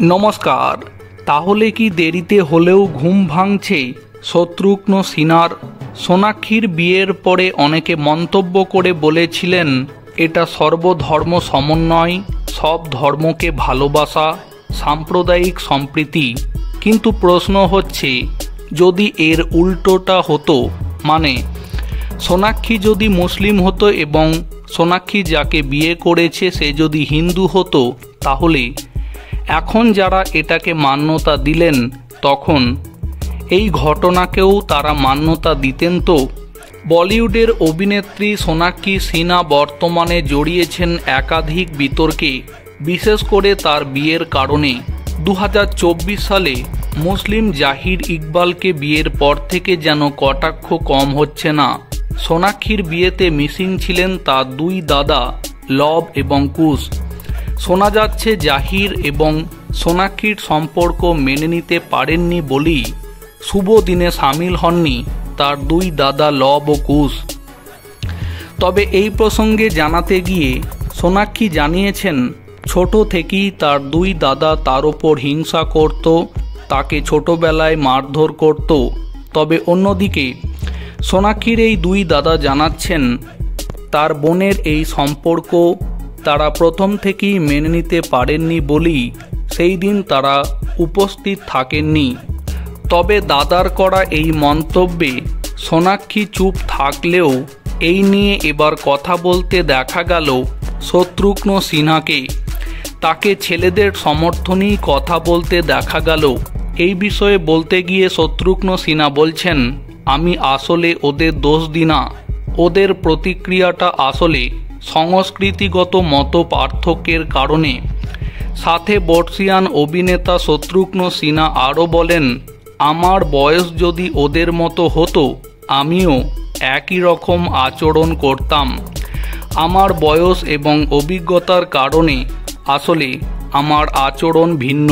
নমস্কার। তাহলে কি দেরিতে হলেও ঘুম ভাঙছে শত্রুঘ্ন সিনহার? সোনাক্ষীর বিয়ের পরে অনেকে মন্তব্য করে বলেছিলেন এটা সর্বধর্ম সমন্বয়, সব ধর্মকে ভালোবাসা, সাম্প্রদায়িক সম্প্রীতি। কিন্তু প্রশ্ন হচ্ছে, যদি এর উল্টোটা হতো, মানে সোনাক্ষী যদি মুসলিম হতো এবং সোনাক্ষী যাকে বিয়ে করেছে সে যদি হিন্দু হতো, তাহলে এখন যারা এটাকে মান্যতা দিলেন তখন এই ঘটনাকেও তারা মান্যতা দিতেন তো? বলিউডের অভিনেত্রী সোনাক্ষী সিনহা বর্তমানে জড়িয়েছেন একাধিক বিতর্কে, বিশেষ করে তার বিয়ের কারণে। 2024 সালে মুসলিম জাহির ইকবালকে বিয়ের পর থেকে যেন কটাক্ষ কম হচ্ছে না। সোনাক্ষীর বিয়েতে মিসিং ছিলেন তার দুই দাদা লব এবং কুশ। শোনা যাচ্ছে জাহির এবং সোনাক্ষীর সম্পর্ক মেনে নিতে পারেননি বলেই শুভ দিনে সামিল হননি তার দুই দাদা লব ও কুশ। তবে এই প্রসঙ্গে জানাতে গিয়ে সোনাক্ষী জানিয়েছেন, ছোট থেকেই তার দুই দাদা তার ওপর হিংসা করত, তাকে ছোটবেলায় মারধর করত। তবে অন্যদিকে সোনাক্ষীর এই দুই দাদা জানাচ্ছেন তার বোনের এই সম্পর্ক তারা প্রথম থেকেই মেনে নিতে পারেননি বলেই সেই দিন তারা উপস্থিত থাকেননি। তবে দাদার করা এই মন্তব্যে সোনাক্ষী চুপ থাকলেও এই নিয়ে এবার কথা বলতে দেখা গেল শত্রুঘ্ন সিনহাকে। তাকে ছেলেদের সমর্থনেই কথা বলতে দেখা গেল। এই বিষয়ে বলতে গিয়ে শত্রুঘ্ন সিনহা বলছেন, আমি আসলে ওদের দোষ দিই না, ওদের প্রতিক্রিয়াটা আসলে সংস্কৃতিগত মত পার্থক্যের কারণে। সাথে বর্ষিয়ান অভিনেতা শত্রুঘ্ন সিনহা আরও বলেন, আমার বয়স যদি ওদের মতো হতো আমিও একই রকম আচরণ করতাম। আমার বয়স এবং অভিজ্ঞতার কারণে আসলে আমার আচরণ ভিন্ন।